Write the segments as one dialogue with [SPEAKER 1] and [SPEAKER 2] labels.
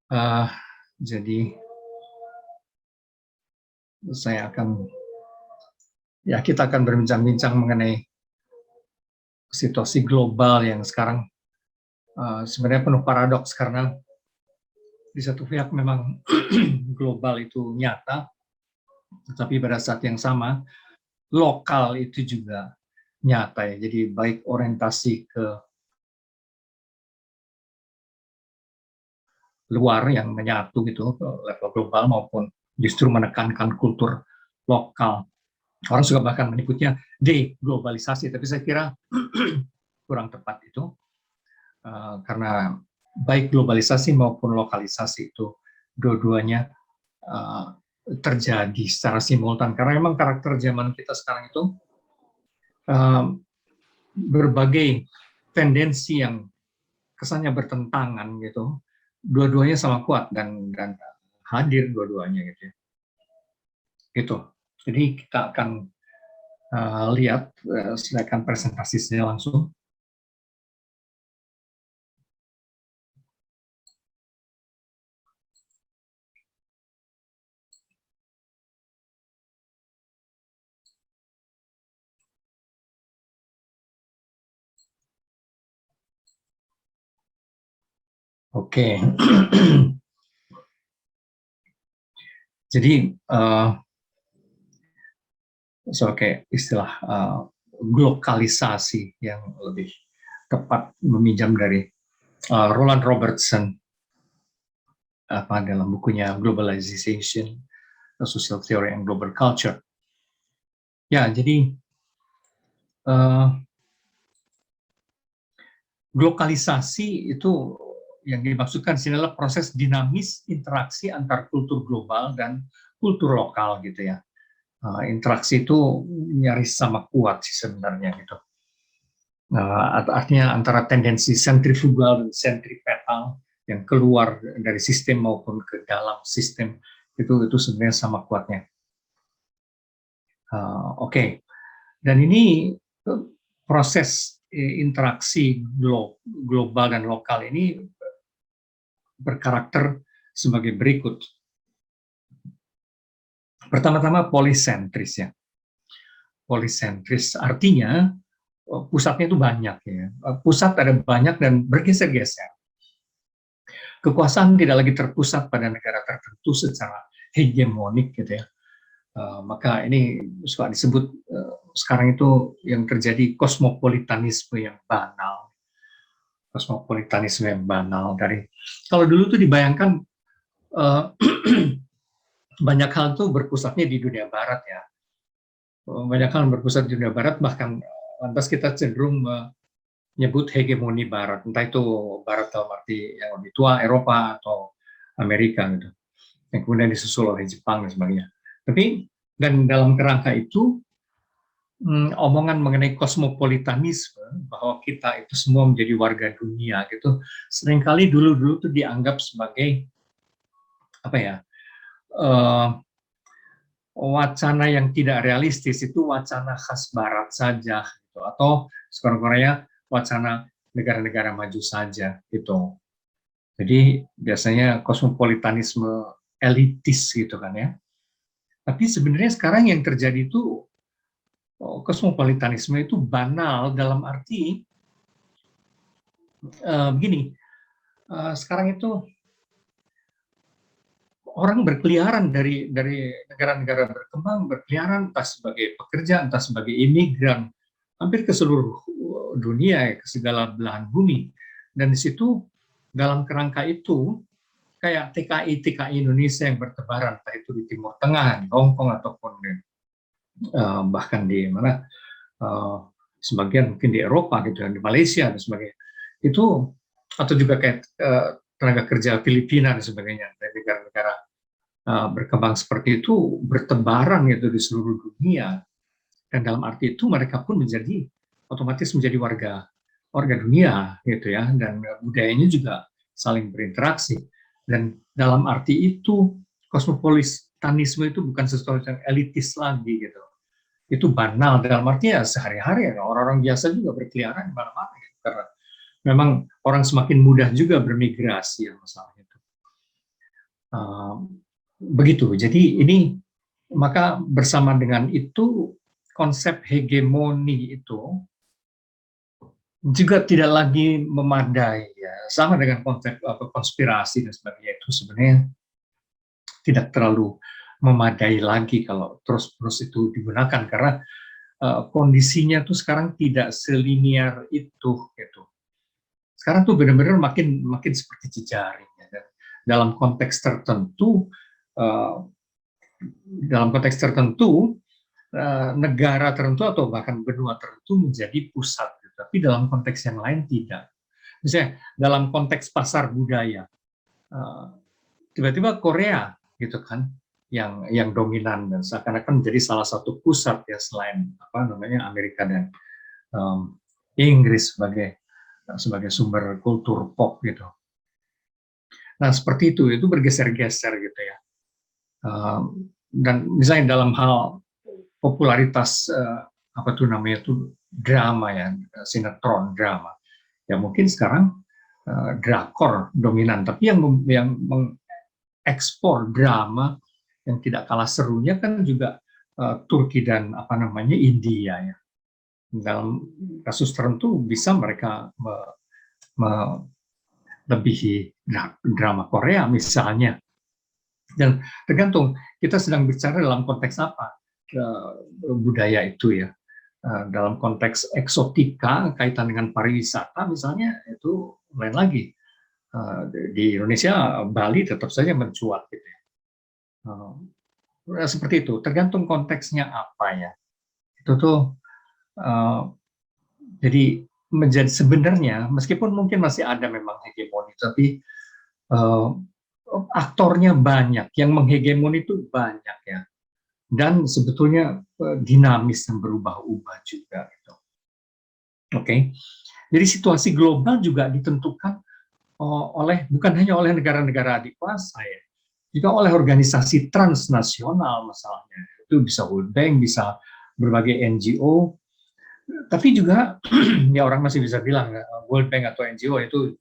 [SPEAKER 1] Eh, jadi kita akan berbincang-bincang mengenai situasi global yang sekarang sebenarnya penuh paradoks karena di satu pihak memang global itu nyata, tetapi pada saat yang sama lokal itu juga nyata ya. Jadi baik orientasi ke luar yang menyatu gitu ke level global maupun justru menekankan kultur lokal. Orang juga bahkan menyebutnya deglobalisasi, tapi saya kira kurang tepat itu karena baik globalisasi maupun lokalisasi itu dua-duanya terjadi secara simultan karena memang karakter zaman kita sekarang itu berbagai tendensi yang kesannya bertentangan gitu, dua-duanya sama kuat dan hadir dua-duanya gitu ya. Gitu. Jadi kita akan lihat silakan presentasinya langsung. Oke. Jadi sebagai istilah globalisasi yang lebih tepat meminjam dari Roland Robertson dalam bukunya Globalization, A Social Theory and Global Culture. Ya, jadi globalisasi itu yang dimaksudkan sini adalah proses dinamis interaksi antar kultur global dan kultur lokal gitu ya. Interaksi itu nyaris sama kuat sih sebenarnya gitu. Artinya antara tendensi sentrifugal dan sentripetal yang keluar dari sistem maupun ke dalam sistem itu sebenarnya sama kuatnya. Oke. Dan ini proses interaksi global dan lokal ini berkarakter sebagai berikut. Pertama-tama polisentris ya. Polisentris artinya pusatnya itu banyak ya. Pusat ada banyak dan bergeser-geser. Kekuasaan tidak lagi terpusat pada negara tertentu secara hegemonik gitu ya. Maka ini suka disebut sekarang itu yang terjadi kosmopolitanisme yang banal. Kosmopolitanisme yang banal dari kalau dulu tuh dibayangkan banyak hal tuh berpusatnya di dunia barat ya. Banyak hal berpusat di dunia barat, bahkan lantas kita cenderung menyebut hegemoni barat, entah itu barat dalam arti yang lebih tua, Eropa atau Amerika gitu, yang kemudian disusul oleh Jepang dan sebagainya. Tapi dan dalam kerangka itu omongan mengenai kosmopolitanisme bahwa kita itu semua menjadi warga dunia gitu, seringkali dulu tuh dianggap sebagai apa ya? Wacana yang tidak realistis, itu wacana khas barat saja gitu, atau sekurang-kurangnya wacana negara-negara maju saja gitu. Jadi biasanya kosmopolitanisme elitis gitu kan ya. Tapi sebenarnya sekarang yang terjadi itu kosmopolitanisme itu banal dalam arti begini. Sekarang itu orang berkeliaran dari negara-negara berkembang, berkeliaran entah sebagai pekerja, entah sebagai imigran, hampir ke seluruh dunia, ke segala belahan bumi. Dan di situ dalam kerangka itu kayak TKI Indonesia yang bertebaran, entah itu di Timur Tengah, di Hong Kong ataupun bahkan di mana sebagian mungkin di Eropa gitu, di Malaysia dan sebagainya. Itu atau juga kayak tenaga kerja Filipina dan sebagainya dari negara-negara berkembang seperti itu bertebaran gitu di seluruh dunia, dan dalam arti itu mereka pun otomatis menjadi warga dunia gitu ya, dan budayanya juga saling berinteraksi. Dan dalam arti itu kosmopolitanisme itu bukan sesuatu yang elitis lagi gitu, itu banal dalam arti ya sehari-hari ya, orang-orang biasa juga berkeliaran di mana-mana gitu, karena memang orang semakin mudah juga bermigrasi ya masalah itu. Begitu. Jadi ini maka bersama dengan itu konsep hegemoni itu juga tidak lagi memadai ya. Sama dengan konsep konspirasi dan sebagainya itu sebenarnya tidak terlalu memadai lagi kalau terus-terus itu digunakan karena kondisinya tuh sekarang tidak selinier itu gitu. Sekarang tuh benar-benar makin seperti jejaring ya. Dan dalam konteks tertentu negara tertentu atau bahkan benua tertentu menjadi pusat, gitu. Tapi dalam konteks yang lain tidak. Misalnya dalam konteks pasar budaya, tiba-tiba Korea gitu kan yang dominan dan seakan-akan menjadi salah satu pusat ya selain Amerika dan Inggris sebagai sumber kultur pop gitu. Nah seperti itu bergeser-geser gitu ya. Dan misalnya dalam hal popularitas drama ya, sinetron drama ya mungkin sekarang drakor dominan, tapi yang mengekspor drama yang tidak kalah serunya kan juga Turki dan India ya. Dalam kasus tertentu bisa mereka melebihi drama Korea misalnya. Dan tergantung kita sedang bicara dalam konteks apa budaya itu ya. Dalam konteks eksotika kaitan dengan pariwisata misalnya itu lain lagi. Di Indonesia Bali tetap saja mencuat gitu ya. Seperti itu, tergantung konteksnya apa ya. Itu tuh jadi menjadi sebenarnya meskipun mungkin masih ada memang hegemoni, tapi aktornya banyak, yang menghegemoni itu banyak ya. Dan sebetulnya dinamis dan berubah-ubah juga gitu. Oke. Jadi situasi global juga ditentukan bukan hanya oleh negara-negara adikuasa ya, juga oleh organisasi transnasional masalahnya. Itu bisa World Bank, bisa berbagai NGO, tapi juga ya orang masih bisa bilang World Bank atau NGO itu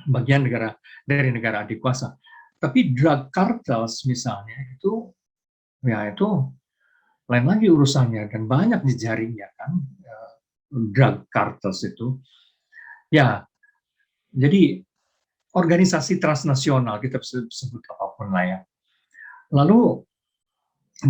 [SPEAKER 1] bagian dari negara adikuasa. Tapi drug cartels misalnya itu lain lagi urusannya dan banyak jejaringnya kan drug cartels itu. Ya, jadi organisasi transnasional kita sebut apapun lah ya. Lalu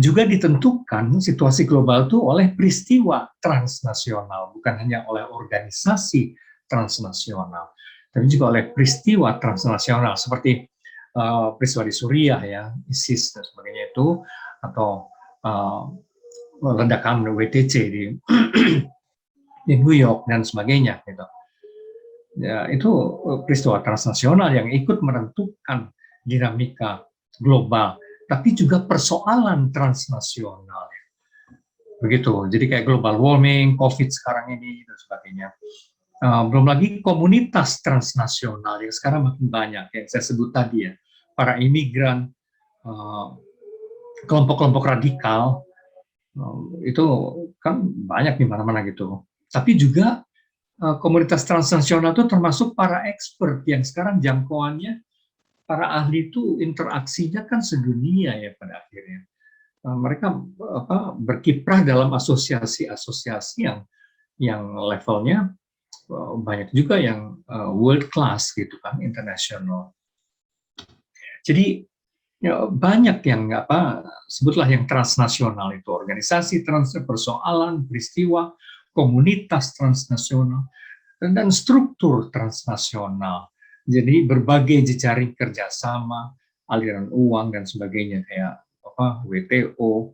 [SPEAKER 1] juga ditentukan situasi global itu oleh peristiwa transnasional, bukan hanya oleh organisasi transnasional, tapi juga oleh peristiwa transnasional seperti peristiwa di Suriah ya, ISIS dan sebagainya itu, atau ledakan WTC di New York dan sebagainya gitu. Ya, itu peristiwa transnasional yang ikut menentukan dinamika global, tapi juga persoalan transnasional. Begitu. Jadi kayak global warming, COVID sekarang ini dan sebagainya. Belum lagi komunitas transnasional yang sekarang makin banyak yang saya sebut tadi ya, para imigran, kelompok-kelompok radikal itu kan banyak di mana-mana gitu. Tapi juga komunitas transnasional itu termasuk para expert yang sekarang jangkauannya para ahli itu interaksinya kan sedunia ya pada akhirnya. Mereka berkiprah dalam asosiasi-asosiasi yang levelnya banyak juga yang world class gitu kan, international. Jadi banyak yang sebutlah yang transnasional itu, organisasi transnasional, persoalan, peristiwa, komunitas transnasional, dan struktur transnasional. Jadi berbagai jejaring kerjasama, aliran uang dan sebagainya kayak WTO,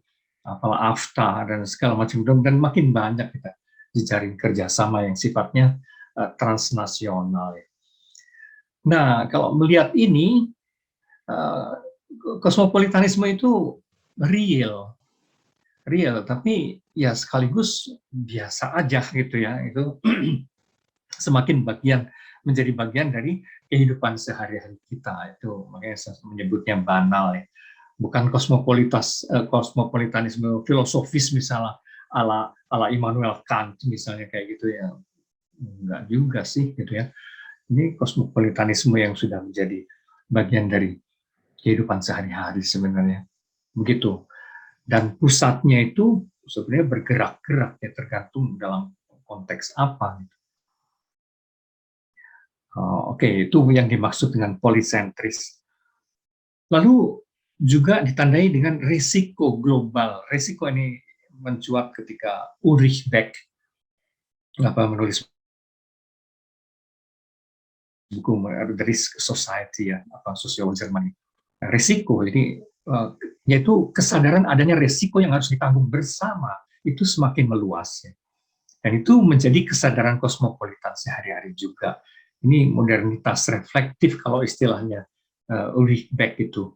[SPEAKER 1] AFTA dan segala macam, dan makin banyak kita jejaring kerjasama yang sifatnya transnasional. Nah, kalau melihat ini, kosmopolitanisme itu real, tapi ya sekaligus biasa aja gitu ya. Itu semakin menjadi bagian dari kehidupan sehari-hari kita. Itu makanya saya menyebutnya banal ya. Bukan kosmopolitanisme filosofis misalnya ala Immanuel Kant misalnya kayak gitu ya. Enggak juga sih gitu ya. Ini kosmopolitanisme yang sudah menjadi bagian dari kehidupan sehari-hari sebenarnya. Begitu. Dan pusatnya itu sebenarnya bergerak-gerak ya, tergantung dalam konteks apa. Oke, itu yang dimaksud dengan polisentris. Lalu juga ditandai dengan risiko global. Risiko ini mencuat ketika Ulrich Beck menulis buku The Risk Society ya, sosiolog Jerman. Risiko ini yaitu kesadaran adanya risiko yang harus ditanggung bersama itu semakin meluas ya. Dan itu menjadi kesadaran kosmopolitan sehari-hari juga. Ini modernitas reflektif kalau istilahnya Ulrich Beck itu.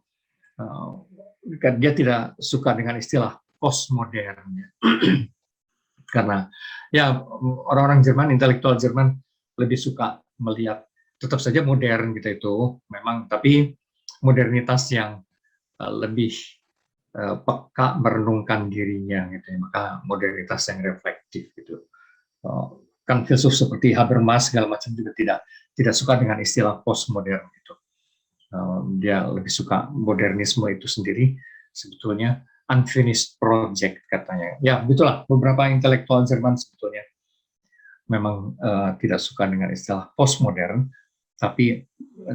[SPEAKER 1] Dia tidak suka dengan istilah postmodern ya. Karena ya orang-orang Jerman, intelektual Jerman lebih suka melihat tetap saja modern gitu itu memang, tapi modernitas yang lebih peka merenungkan dirinya gitu ya. Maka modernitas yang reflektif gitu. Kan filsuf seperti Habermas segala macam juga tidak suka dengan istilah postmodern itu. Dia lebih suka modernisme itu sendiri sebetulnya unfinished project katanya. Ya, begitulah beberapa intelektual Jerman sebetulnya memang tidak suka dengan istilah postmodern, tapi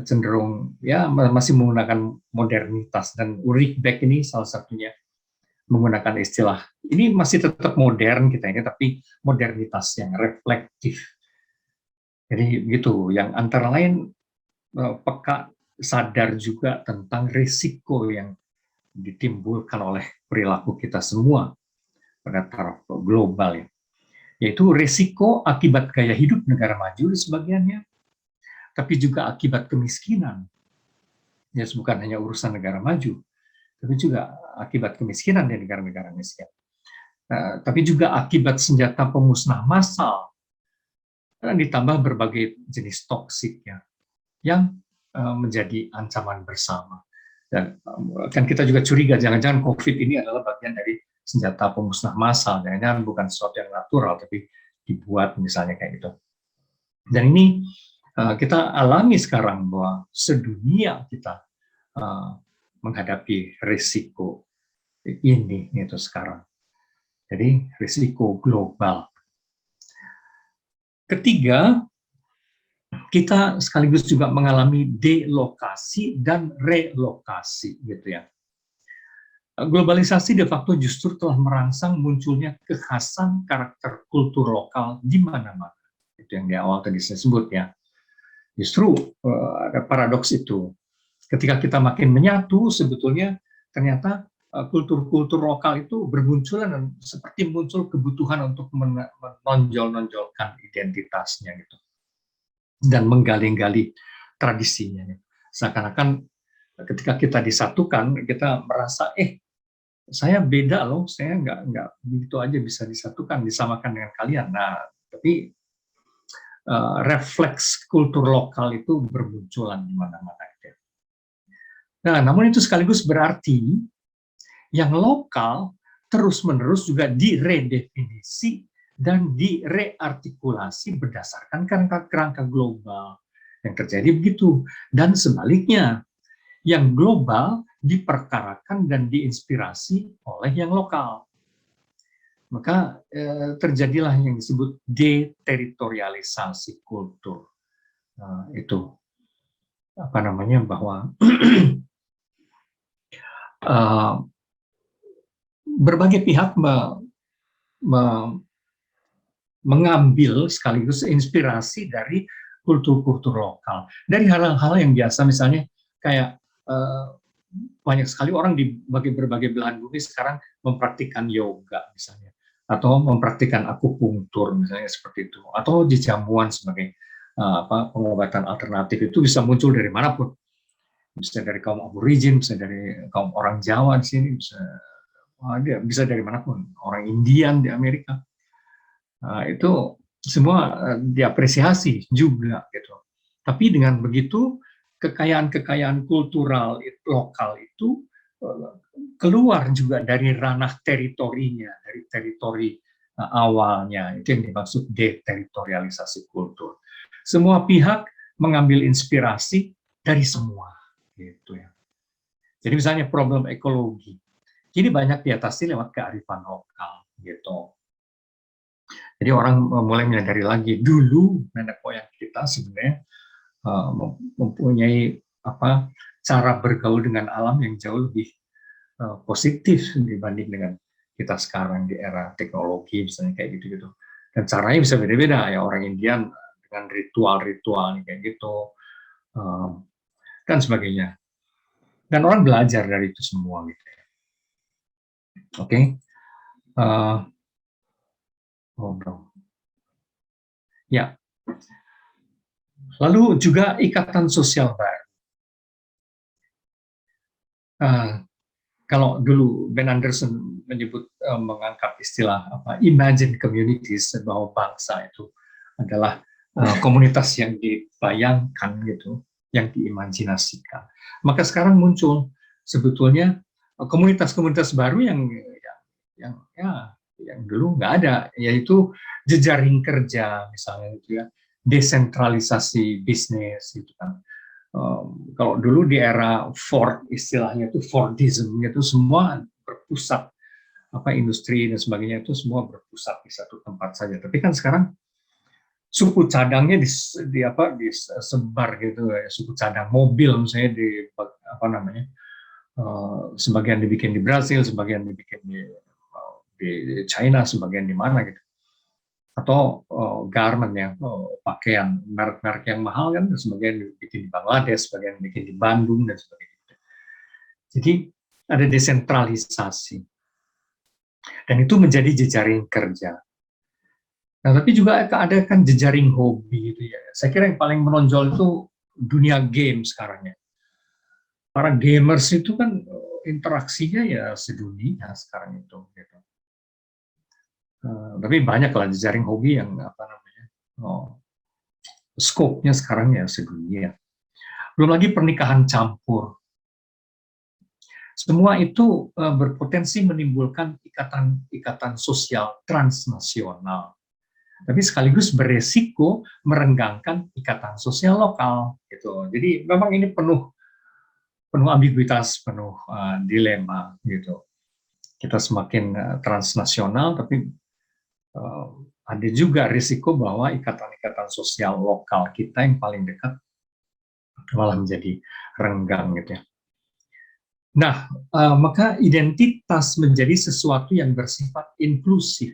[SPEAKER 1] cenderung ya masih menggunakan modernitas, dan Ulrich Beck ini salah satunya menggunakan istilah ini masih tetap modern kita ini, tapi modernitas yang reflektif. Jadi begitu, yang antara lain peka sadar juga tentang risiko yang ditimbulkan oleh perilaku kita semua pada taraf global ya. Yaitu risiko akibat gaya hidup negara maju di sebagiannya, tapi juga akibat kemiskinan. Ya, bukan hanya urusan negara maju, tapi juga akibat kemiskinan di negara-negara miskin. Tapi juga akibat senjata pemusnah massal, dan ditambah berbagai jenis toksik ya, yang menjadi ancaman bersama. Dan kan kita juga curiga, jangan-jangan COVID ini adalah bagian dari senjata pemusnah massal, jangan-jangan bukan sesuatu yang natural, tapi dibuat misalnya kayak gitu. Dan ini kita alami sekarang bahwa sedunia kita menghadapi risiko ini itu sekarang. Jadi risiko global. Ketiga, kita sekaligus juga mengalami delokasi dan relokasi gitu ya. Globalisasi de facto justru telah merangsang munculnya kekhasan karakter kultur lokal di mana-mana. Itu yang di awal tadi saya sebut ya. Justru ada paradoks itu. Ketika kita makin menyatu, sebetulnya ternyata kultur-kultur lokal itu bermunculan dan seperti muncul kebutuhan untuk menonjol-nonjolkan identitasnya gitu. Dan menggali-gali tradisinya. Seakan-akan ketika kita disatukan, kita merasa, saya beda loh, saya nggak begitu aja bisa disatukan, disamakan dengan kalian. Nah, tapi refleks kultur lokal itu bermunculan di mana-mana. Nah, namun itu sekaligus berarti yang lokal terus-menerus juga diredefinisi dan direartikulasi berdasarkan kerangka global. Yang terjadi begitu. Dan sebaliknya, yang global diperkarakan dan diinspirasi oleh yang lokal. Maka terjadilah yang disebut deteritorialisasi kultur. Itu apa namanya, bahwa berbagai pihak mengambil sekaligus inspirasi dari kultur-kultur lokal. Dari hal-hal yang biasa, misalnya kayak banyak sekali orang di berbagai belahan bumi sekarang mempraktikkan yoga misalnya, atau mempraktikkan akupunktur misalnya seperti itu, atau jamuan sebagai pengobatan alternatif. Itu bisa muncul dari manapun, bisa dari kaum aborigin, bisa dari kaum orang Jawa di sini, bisa dari manapun, orang Indian di Amerika. Itu semua diapresiasi juga gitu. Tapi dengan begitu kekayaan kultural lokal itu keluar juga dari ranah teritorinya, dari teritori awalnya. Itu yang dimaksud deteritorialisasi kultur. Semua pihak mengambil inspirasi dari semua, gitu ya. Jadi misalnya problem ekologi, ini banyak diatasi lewat kearifan lokal gitu. Jadi orang mulai menyadari lagi, dulu nenek moyang kita sebenarnya mempunyai cara bergaul dengan alam yang jauh lebih positif dibanding dengan kita sekarang di era teknologi misalnya kayak gitu-gitu. Dan caranya bisa beda-beda ya, orang Indian dengan ritual-ritual kayak gitu dan sebagainya. Dan orang belajar dari itu semua gitu. Oke. Ya. Lalu juga ikatan sosial baru. Kalau dulu Ben Anderson menyebut mengangkat istilah imagine communities, bahwa bangsa itu adalah komunitas yang dibayangkan gitu, yang diimajinasikan. Maka sekarang muncul sebetulnya komunitas-komunitas baru yang dulu nggak ada, yaitu jejaring kerja misalnya gitu ya, desentralisasi bisnis gitu kan. Kalau dulu di era Ford, istilahnya itu Fordism, itu semua berpusat, industri dan sebagainya itu semua berpusat di satu tempat saja. Tapi kan sekarang suku cadangnya disebar gitu ya, suku cadang mobil misalnya sebagian dibikin di Brasil, sebagian dibikin di China, sebagian di mana gitu. Atau garment ya, pakaian merek-merek yang mahal kan, sebagian dibikin di Bangladesh, sebagian dibikin di Bandung dan sebagainya. Jadi ada desentralisasi, dan itu menjadi jejaring kerja. Nah, tapi juga ada kan jejaring hobi gitu ya. Saya kira yang paling menonjol itu dunia game sekarang ya. Para gamers itu kan interaksinya ya sedunia sekarang itu. Gitu. Tapi banyak lah jejaring hobi yang scope-nya sekarang ya sedunia. Belum lagi pernikahan campur. Semua itu berpotensi menimbulkan ikatan sosial transnasional. Tapi sekaligus beresiko merenggangkan ikatan sosial lokal. Gitu. Jadi memang ini penuh ambiguitas, penuh dilema. Gitu. Kita semakin transnasional, tapi ada juga risiko bahwa ikatan-ikatan sosial lokal kita yang paling dekat malah menjadi renggang gitu ya. Nah, maka identitas menjadi sesuatu yang bersifat inklusif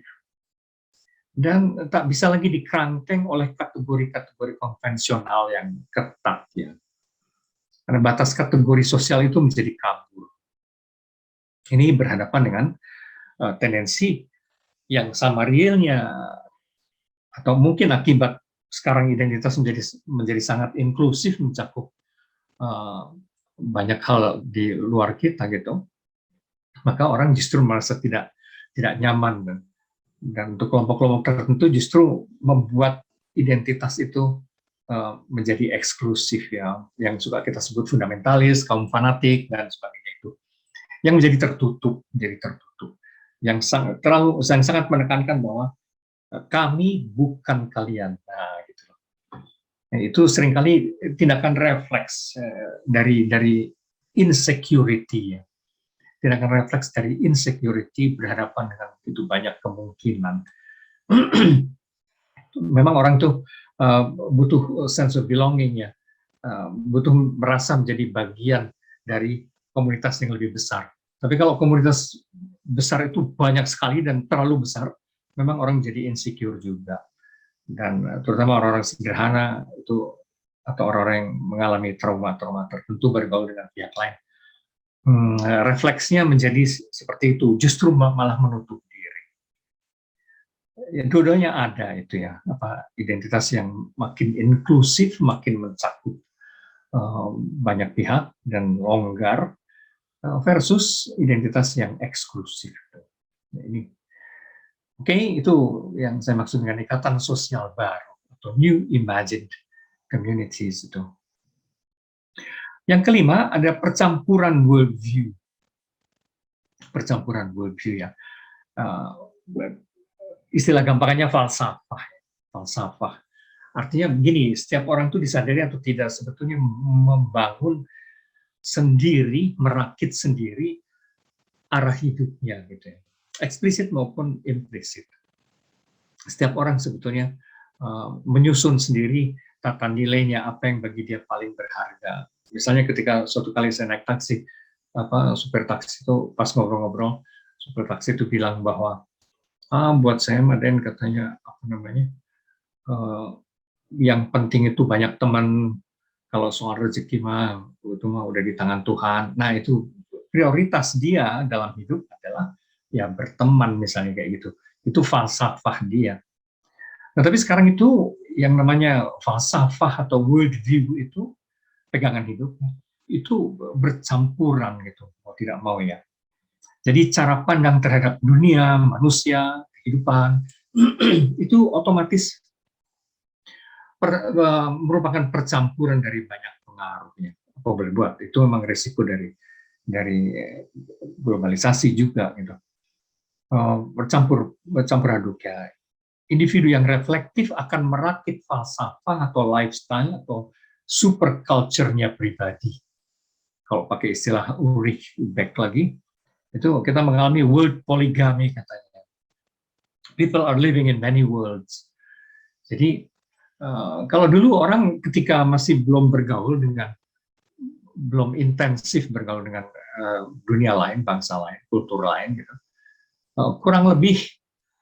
[SPEAKER 1] dan tak bisa lagi dikerangkeng oleh kategori-kategori konvensional yang ketat ya. Karena batas kategori sosial itu menjadi kabur. Ini berhadapan dengan tendensi yang sama realnya, atau mungkin akibat sekarang identitas menjadi sangat inklusif, mencakup banyak hal di luar kita gitu, maka orang justru merasa tidak nyaman, dan untuk kelompok-kelompok tertentu justru membuat identitas itu menjadi eksklusif ya, yang suka kita sebut fundamentalis, kaum fanatik dan sebagainya itu, yang menjadi tertutup, yang sangat menekankan bahwa kami bukan kalian. Nah, gitu. Nah, itu seringkali tindakan refleks dari insecurity ya. Tindakan refleks dari insecurity berhadapan dengan begitu banyak kemungkinan. Memang orang tuh butuh sense of belonging ya, butuh merasa menjadi bagian dari komunitas yang lebih besar. Tapi kalau komunitas besar itu banyak sekali dan terlalu besar, memang orang jadi insecure juga. Dan terutama orang-orang sederhana itu, atau orang-orang yang mengalami trauma-trauma tertentu bergaul dengan pihak lain, refleksnya menjadi seperti itu, justru malah menutup diri. Ya, dua-duanya ada itu ya, identitas yang makin inklusif, makin mencakup banyak pihak dan longgar, versus identitas yang eksklusif. Nah, ini Oke, itu yang saya maksud dengan ikatan sosial baru atau new imagined communities itu. Yang kelima ada percampuran worldview. Percampuran worldview ya. Istilah gampangnya falsafah. Artinya begini, setiap orang itu disadari atau tidak sebetulnya membangun sendiri, merakit sendiri arah hidupnya gitu ya. Eksplisit maupun implisit. Setiap orang sebetulnya menyusun sendiri tata nilainya, apa yang bagi dia paling berharga. Misalnya ketika suatu kali saya naik taksi, supir taksi itu pas ngobrol-ngobrol, supir taksi itu bilang bahwa buat saya Maden katanya yang penting itu banyak teman, kalau soal rezeki mah itu mah udah di tangan Tuhan. Nah itu prioritas dia dalam hidup adalah ya berteman misalnya kayak gitu. Itu falsafah dia. Nah, tapi sekarang itu yang namanya falsafah atau world view itu pegangan hidup itu bercampuran gitu, mau tidak mau ya. Jadi cara pandang terhadap dunia, manusia, kehidupan itu otomatis merupakan percampuran dari banyak pengaruhnya. Apa boleh buat? Itu memang resiko dari globalisasi juga gitu. Bercampur aduk ya. Individu yang reflektif akan merakit falsafah atau lifestyle atau super culture-nya pribadi. Kalau pakai istilah Ulrich Beck lagi, itu kita mengalami world polygamy katanya. People are living in many worlds. Jadi kalau dulu orang ketika masih belum intensif bergaul dengan dunia lain, bangsa lain, kultur lain, gitu, kurang lebih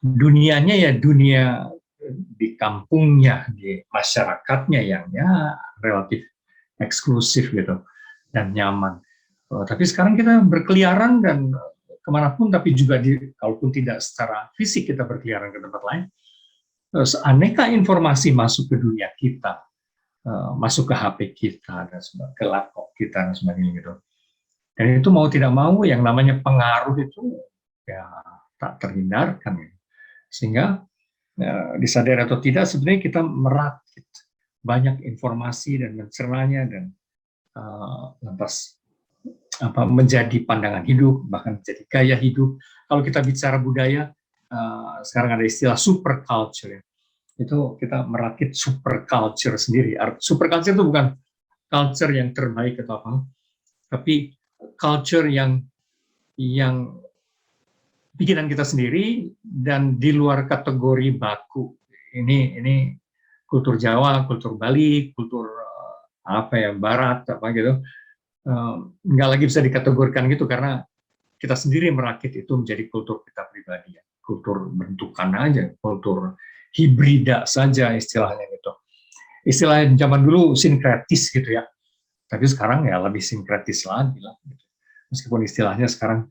[SPEAKER 1] dunianya ya dunia di kampungnya, di masyarakatnya yang ya relatif eksklusif gitu dan nyaman. Tapi sekarang kita berkeliaran dan kemanapun, tapi juga kalaupun tidak secara fisik kita berkeliaran ke tempat lain, aneka informasi masuk ke dunia kita, masuk ke HP kita dan ke laptop kita dan sebagainya gitu. Dan itu mau tidak mau yang namanya pengaruh itu ya tak terhindarkan. Gitu. Sehingga disadari atau tidak sebenarnya kita merakit banyak informasi dan mencernanya dan lantas menjadi pandangan hidup, bahkan menjadi gaya hidup. Kalau kita bicara budaya, sekarang ada istilah super culture. Itu kita merakit super culture sendiri. Super culture itu bukan culture yang terbaik atau apa, tapi culture yang pikiran kita sendiri dan di luar kategori baku. Ini kultur Jawa, kultur Bali, kultur Barat apa gitu. Nggak lagi bisa dikategorikan gitu karena kita sendiri merakit itu menjadi kultur kita pribadi ya. Kultur bentukan aja, kultur hibrida saja istilahnya gitu. Istilah zaman dulu sinkretis gitu ya. Tapi sekarang ya lebih sinkretis lagi lah. Gitu. Meskipun istilahnya sekarang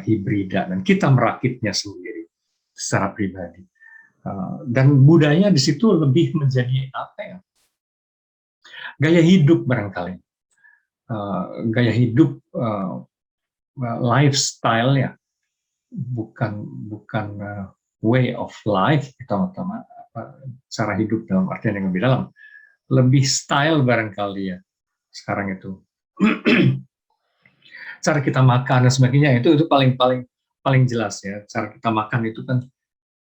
[SPEAKER 1] hibrida dan kita merakitnya sendiri secara pribadi. Dan budaya di situ lebih menjadi apa ya? Gaya hidup barangkali. Gaya hidup lifestyle ya. Bukan way of life kita cara hidup dalam artian yang lebih dalam. Lebih style barangkali ya sekarang itu. Cara kita makan dan sebagainya itu paling jelas ya. Cara kita makan itu kan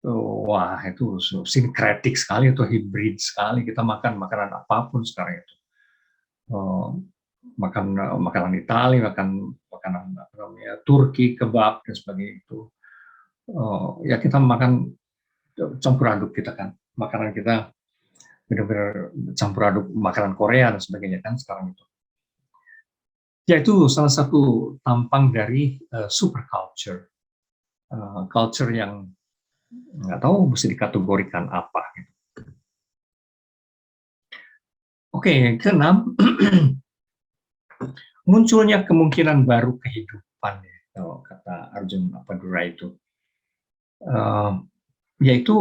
[SPEAKER 1] wah itu sinkretik sekali atau hibrid sekali. Kita makan makanan apapun sekarang itu. Makan makanan Itali, makan makanan Turki, kebab dan sebagainya itu. Ya kita makan campur aduk kita kan. Makanan kita benar-benar campur aduk makanan Korea dan sebagainya kan sekarang itu. Ya itu salah satu tampang dari super culture, culture yang nggak tahu mesti dikategorikan apa. Gitu. Oke, keenam, munculnya kemungkinan baru kehidupan, ya, kalau kata Arjun Apadura itu, yaitu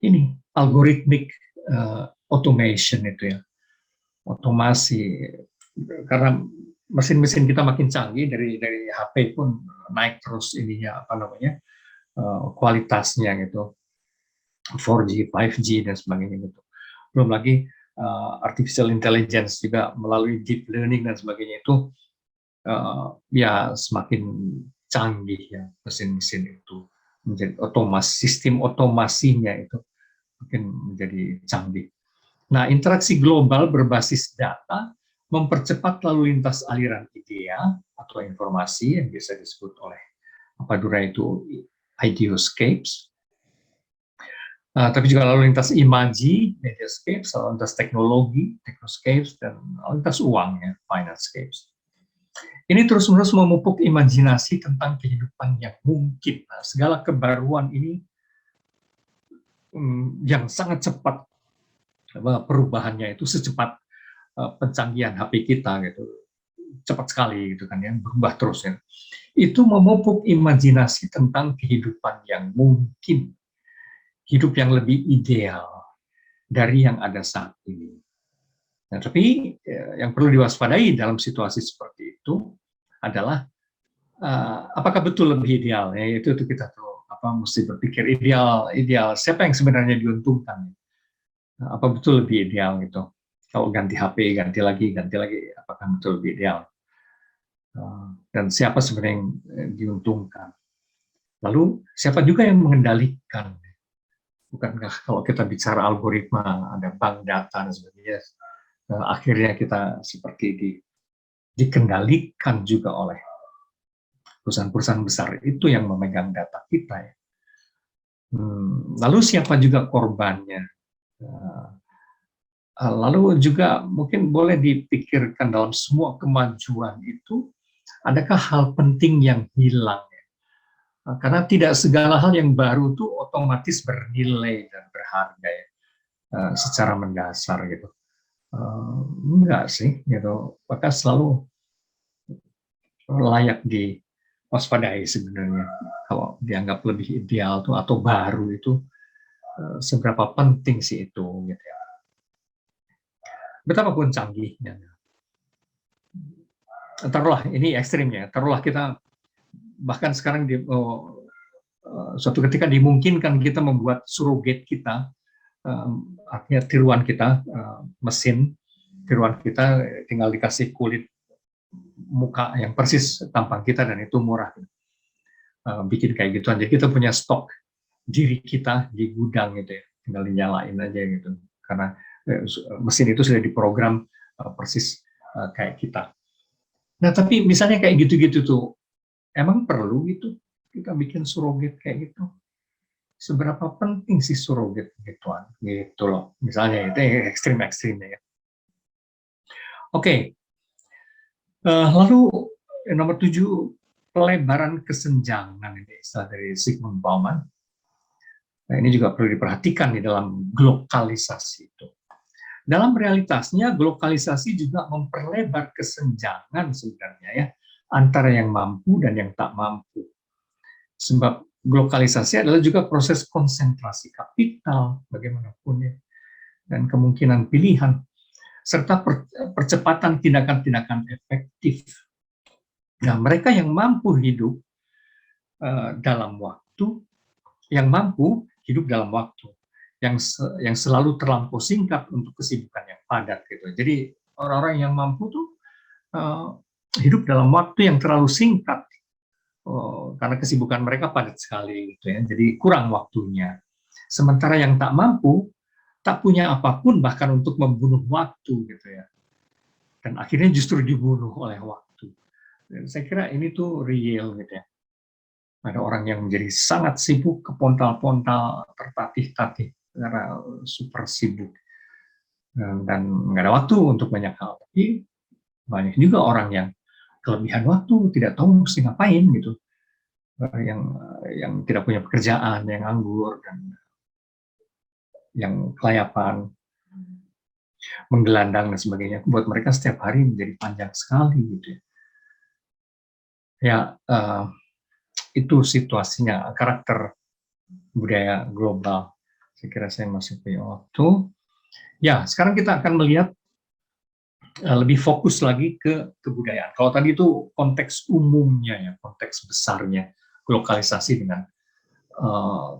[SPEAKER 1] ini algoritmik automation itu ya, otomasi. Karena mesin-mesin kita makin canggih dari HP pun naik terus ininya kualitasnya gitu 4G, 5G dan sebagainya gitu. Belum lagi artificial intelligence juga melalui deep learning dan sebagainya itu ya semakin canggih ya mesin-mesin itu menjadi sistem otomasinya itu makin menjadi canggih. Nah, interaksi global berbasis data mempercepat lalu lintas aliran idea atau informasi yang biasa disebut oleh Padura itu ideoscapes, tapi juga lalu lintas imaji, mediascapes, lalu lintas teknologi, technoscapes, dan lalu lintas uang, ya, financescapes. Ini terus-menerus memupuk imajinasi tentang kehidupan yang mungkin. Nah, segala kebaruan ini yang sangat cepat, perubahannya itu secepat pencanggihan HP kita gitu, cepat sekali gitu kan ya, berubah terus ya. Itu memupuk imajinasi tentang kehidupan yang mungkin, hidup yang lebih ideal dari yang ada saat ini. Nah, tapi yang perlu diwaspadai dalam situasi seperti itu adalah apakah betul lebih ideal? Ya, itu kita tuh mesti berpikir ideal siapa yang sebenarnya diuntungkan? Apa betul lebih ideal gitu? Kalau ganti HP, ganti lagi, apakah betul lebih ideal? Dan siapa sebenarnya yang diuntungkan? Lalu siapa juga yang mengendalikan? Bukankah kalau kita bicara algoritma, ada bank data dan sebagainya, akhirnya kita seperti dikendalikan juga oleh perusahaan-perusahaan besar itu yang memegang data kita. Ya. Lalu siapa juga korbannya? Lalu juga mungkin boleh dipikirkan dalam semua kemajuan itu, adakah hal penting yang hilang? Karena tidak segala hal yang baru itu otomatis bernilai dan berharga ya, secara mendasar gitu. Enggak sih, gitu. Maka selalu layak diwaspadai sebenarnya kalau dianggap lebih ideal tuh atau baru itu seberapa penting sih itu, gitu ya. Betapapun canggihnya. Taruhlah ini ekstrimnya, taruhlah kita bahkan sekarang suatu ketika dimungkinkan kita membuat surrogate kita, artinya tiruan kita, mesin tiruan kita tinggal dikasih kulit muka yang persis tampang kita dan itu murah, bikin kayak gitu aja, kita punya stok diri kita di gudang gitu ya, tinggal dinyalain aja gitu, karena mesin itu sudah diprogram persis kayak kita. Nah tapi misalnya kayak gitu-gitu tuh, emang perlu gitu kita bikin surrogate kayak gitu? Seberapa penting sih surrogate gituan gitu loh, misalnya itu ekstrim-ekstrimnya ya. Oke. Lalu nomor 7, pelebaran kesenjangan, ini istilah dari Zygmunt Bauman. Nah, ini juga perlu diperhatikan di dalam globalisasi itu. Dalam realitasnya globalisasi juga memperlebar kesenjangan sebenarnya ya, antara yang mampu dan yang tak mampu. Sebab globalisasi adalah juga proses konsentrasi kapital bagaimanapun ya, dan kemungkinan pilihan, serta percepatan tindakan-tindakan efektif. Nah, mereka yang mampu hidup dalam waktu, yang mampu hidup dalam waktu, yang selalu terlampau singkat untuk kesibukan yang padat gitu. Jadi orang-orang yang mampu tuh hidup dalam waktu yang terlalu singkat karena kesibukan mereka padat sekali gitu ya. Jadi kurang waktunya. Sementara yang tak mampu tak punya apapun bahkan untuk membunuh waktu gitu ya. Dan akhirnya justru dibunuh oleh waktu. Dan saya kira ini tuh real gitu ya. Ada orang yang menjadi sangat sibuk, kepontal-pontal, tertatih-tatih karena super sibuk dan nggak ada waktu untuk banyak hal. Tapi banyak juga orang yang kelebihan waktu, tidak tahu mesti ngapain gitu, yang tidak punya pekerjaan, yang nganggur dan yang kelayapan, menggelandang dan sebagainya. Buat mereka setiap hari menjadi panjang sekali gitu ya. Ya, itu situasinya, karakter budaya global. Saya kira saya masih punya waktu. Ya, sekarang kita akan melihat lebih fokus lagi ke kebudayaan. Kalau tadi itu konteks umumnya ya, konteks besarnya, lokalisasi dengan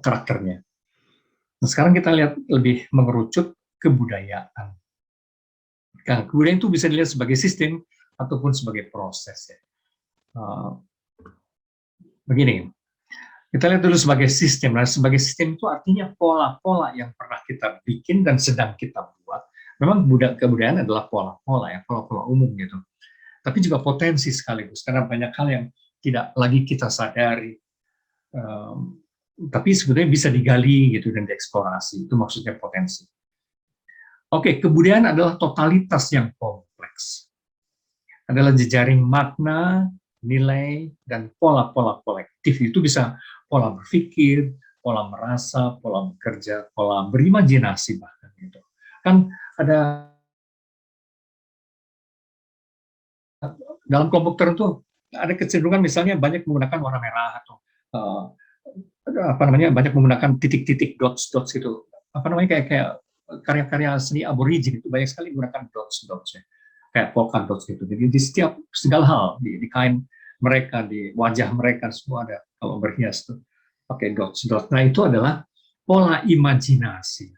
[SPEAKER 1] karakternya. Nah, sekarang kita lihat lebih mengerucut kebudayaan. Nah, kebudayaan itu bisa dilihat sebagai sistem ataupun sebagai proses ya. Begini, kita lihat dulu sebagai sistem. Nah, sebagai sistem itu artinya pola-pola yang pernah kita bikin dan sedang kita buat, Memang kebudayaan adalah pola-pola ya, pola-pola umum gitu. Tapi juga potensi sekaligus karena banyak hal yang tidak lagi kita sadari. Um, tapi sebenarnya bisa digali gitu dan dieksplorasi. Itu maksudnya potensi. Oke, kebudayaan adalah totalitas yang kompleks. Adalah jejaring makna, nilai, dan pola-pola kolektif. Itu bisa pola berpikir, pola merasa, pola bekerja, pola berimajinasi bahkan gitu. Kan ada dalam kelompok tertentu ada kecenderungan misalnya banyak menggunakan warna merah atau uh, apa namanya banyak menggunakan titik-titik dots dots gitu apa namanya kayak karya-karya seni aborigin itu banyak sekali menggunakan dots dots ya kayak polka dots gitu jadi di setiap segala hal di kain mereka di wajah mereka semua ada kalau berhias tuh pakai dots dots nah itu adalah pola imajinasi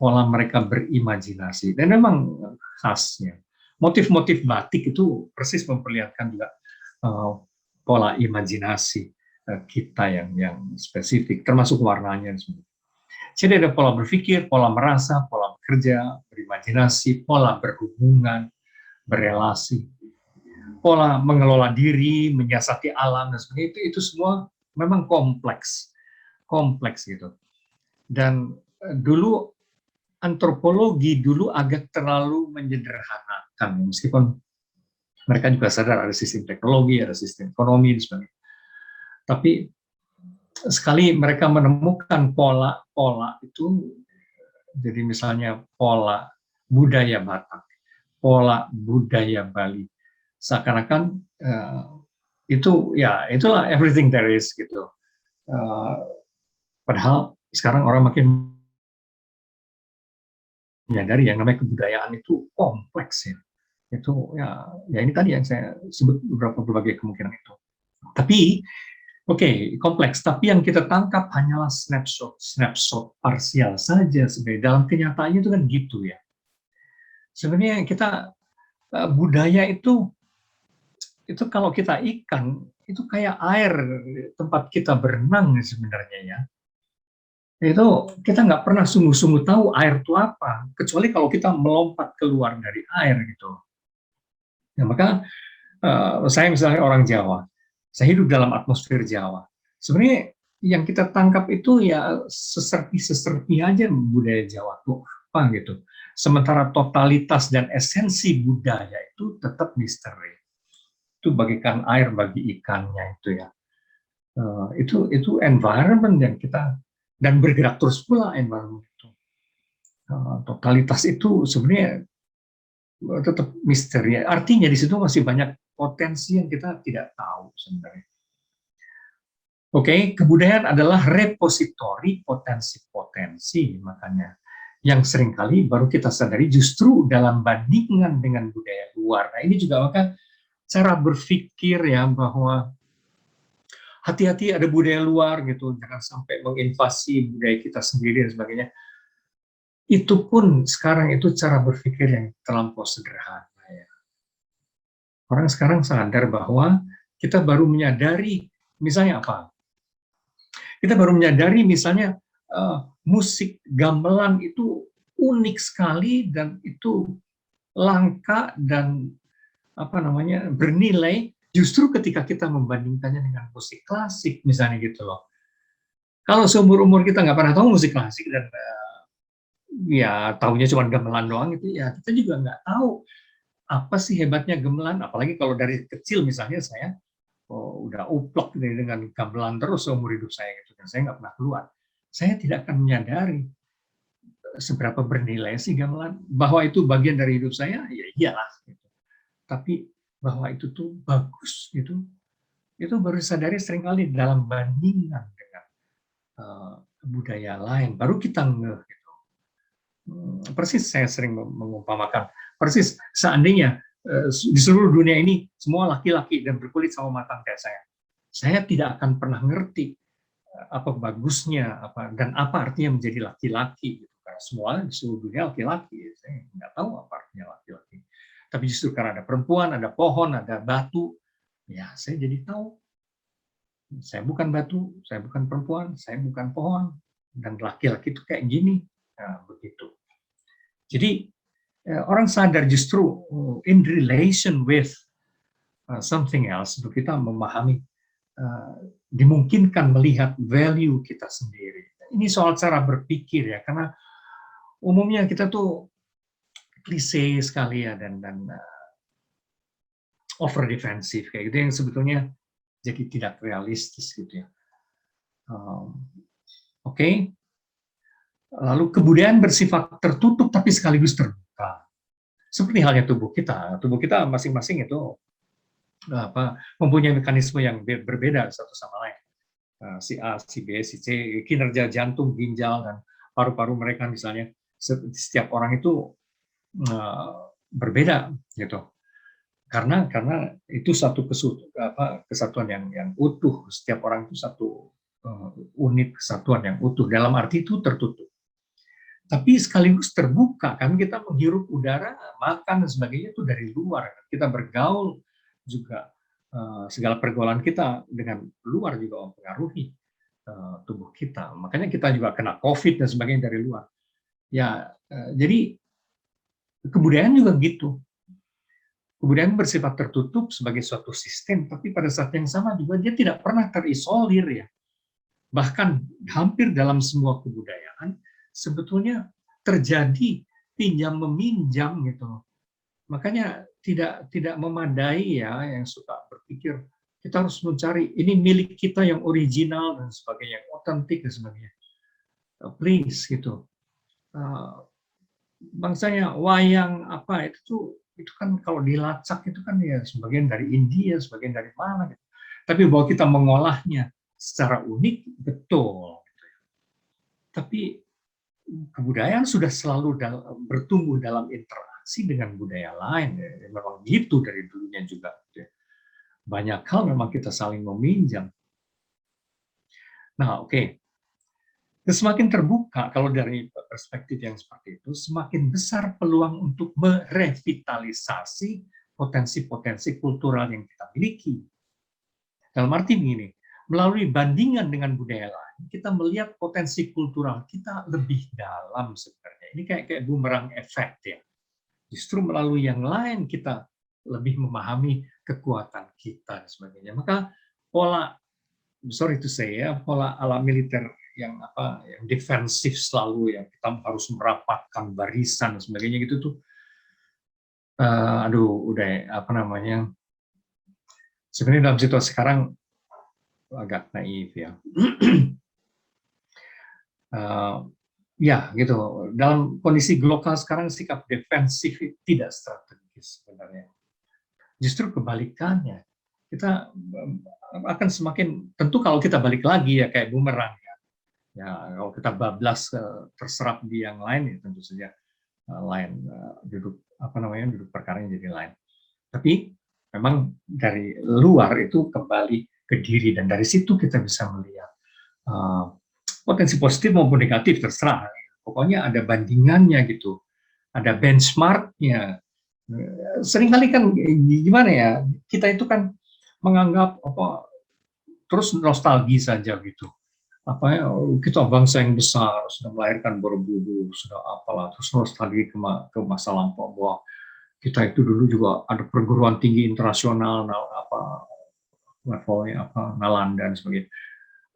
[SPEAKER 1] pola mereka berimajinasi dan memang khasnya motif-motif batik itu persis memperlihatkan juga uh, pola imajinasi kita yang spesifik termasuk warnanya jadi ada pola berpikir pola merasa pola bekerja berimajinasi pola berhubungan berelasi pola mengelola diri menyiasati alam dan sebagainya itu semua memang kompleks gitu dan dulu antropologi dulu agak terlalu menyederhanakan, meskipun mereka juga sadar ada sistem teknologi, ada sistem ekonomi, dan sebagainya. Tapi sekali mereka menemukan pola-pola itu, jadi misalnya pola budaya Batak, pola budaya Bali, seakan-akan itu ya itulah everything there is gitu. Padahal sekarang orang makin menyadari yang namanya kebudayaan itu kompleks ya. Itu ya ini tadi yang saya sebut berbagai kemungkinan itu. Tapi kompleks. Tapi yang kita tangkap hanyalah snapshot parsial saja sebenarnya. Dalam kenyataannya itu kan gitu ya. Sebenarnya kita budaya itu kalau kita ikan itu kayak air tempat kita berenang sebenarnya ya. Itu kita nggak pernah sungguh-sungguh tahu air itu apa, kecuali kalau kita melompat keluar dari air gitu. Ya, maka saya misalnya orang Jawa, saya hidup dalam atmosfer Jawa. Sebenarnya yang kita tangkap itu ya seserpi aja budaya Jawa tuh apa gitu. Sementara totalitas dan esensi budaya itu tetap misteri. Itu bagikan air bagi ikannya itu ya. Itu environment yang kita dan bergerak terus pula environment itu. Totalitas itu sebenarnya tetap misteri. Artinya di situ masih banyak potensi yang kita tidak tahu sebenarnya. Kebudayaan adalah repositori potensi-potensi, makanya yang seringkali baru kita sadari justru dalam bandingan dengan budaya luar. Nah, ini juga maka cara berpikir ya bahwa hati-hati ada budaya luar gitu, jangan sampai menginvasi budaya kita sendiri dan sebagainya. Itu pun sekarang itu cara berpikir yang terlampau sederhana. Ya. Orang sekarang sadar bahwa kita baru menyadari, misalnya apa? Kita baru menyadari misalnya musik gamelan itu unik sekali dan itu langka dan apa namanya bernilai justru ketika kita membandingkannya dengan musik klasik misalnya gitu loh. Kalau seumur umur kita nggak pernah tahu musik klasik dan ya tahunya cuma gamelan doang itu ya kita juga nggak tahu apa sih hebatnya gamelan apalagi kalau dari kecil misalnya saya udah uplok dengan gamelan terus seumur hidup saya gitu dan saya nggak pernah keluar saya tidak akan menyadari seberapa bernilai sih gamelan bahwa itu bagian dari hidup saya ya iyalah gitu. Tapi bahwa itu tuh bagus gitu itu baru disadari seringkali dalam bandingan dengan budaya lain baru kita ngeh gitu. Persis saya sering mengumpamakan persis seandainya di seluruh dunia ini semua laki-laki dan berkulit sama matang kayak saya tidak akan pernah ngerti apa bagusnya apa dan apa artinya menjadi laki-laki gitu. Karena semua di seluruh dunia laki-laki saya nggak tahu apa artinya laki-laki tapi justru karena ada perempuan ada pohon ada batu ya saya jadi tahu saya bukan batu saya bukan perempuan saya bukan pohon dan laki-laki itu kayak gini nah, begitu jadi orang sadar justru in relation with something else, untuk kita memahami, dimungkinkan melihat value kita sendiri. Ini soal cara berpikir ya, karena umumnya kita tuh klise sekali ya, dan over defensif kayak gitu, yang sebetulnya jadi tidak realistis gitu ya. Oke. Lalu kebudayaan bersifat tertutup tapi sekaligus terbuka. Seperti halnya tubuh kita. Tubuh kita masing-masing itu mempunyai mekanisme yang berbeda satu sama lain. Si A, si B, si C, kinerja jantung, ginjal, dan paru-paru mereka misalnya, setiap orang itu berbeda gitu. Karena itu satu kesatuan yang utuh. Setiap orang itu satu unit kesatuan yang utuh. Dalam arti itu tertutup. Tapi sekaligus terbuka, kan kita menghirup udara, makan dan sebagainya itu dari luar. Kita bergaul juga, segala pergaulan kita dengan luar juga mempengaruhi tubuh kita. Makanya kita juga kena COVID dan sebagainya dari luar. Ya, jadi kebudayaan juga gitu. Kebudayaan bersifat tertutup sebagai suatu sistem, tapi pada saat yang sama juga dia tidak pernah terisolir ya. Bahkan hampir dalam semua kebudayaan sebetulnya terjadi pinjam meminjam gitu. Makanya tidak memadai ya, yang suka berpikir kita harus mencari ini milik kita yang original dan sebagainya, yang otentik dan sebagainya. Please gitu. Bangsanya wayang apa itu kan kalau dilacak itu kan ya sebagian dari India, sebagian dari mana gitu. Tapi bahwa kita mengolahnya secara unik, betul. Tapi kebudayaan sudah selalu bertumbuh dalam interaksi dengan budaya lain. Memang gitu dari dulunya juga. Banyak hal memang kita saling meminjam. Nah, oke. Semakin terbuka, kalau dari perspektif yang seperti itu, semakin besar peluang untuk merevitalisasi potensi-potensi kultural yang kita miliki. Dalam arti begini, melalui bandingan dengan budaya lain, kita melihat potensi kultural kita lebih dalam sebenarnya. Ini kayak bumerang efek ya. Justru melalui yang lain kita lebih memahami kekuatan kita dan sebagainya. Maka pola, sorry to say ya, pola ala militer yang defensif selalu, yang kita harus merapatkan barisan dan sebagainya gitu tuh, udah sebenarnya dalam situasi sekarang agak naif ya. Ya gitu, dalam kondisi global sekarang sikap defensif tidak strategis sebenarnya. Justru kebalikannya, kita akan semakin, tentu kalau kita balik lagi ya kayak bumerang ya. Ya kalau kita bablas terserap di yang lain ya tentu saja lain, duduk perkaranya jadi lain. Tapi memang dari luar itu kembali ke diri, dan dari situ kita bisa melihat potensi positif maupun negatif, terserah. Pokoknya ada bandingannya gitu, ada benchmarknya. Seringkali kan gimana ya, kita itu kan menganggap terus nostalgia saja gitu. Kita bangsa yang besar, sudah melahirkan berbubu, sudah apalah, terus nostalgia ke masa lampau, bahwa kita itu dulu juga ada perguruan tinggi internasional, levelnya Nalanda dan sebagainya.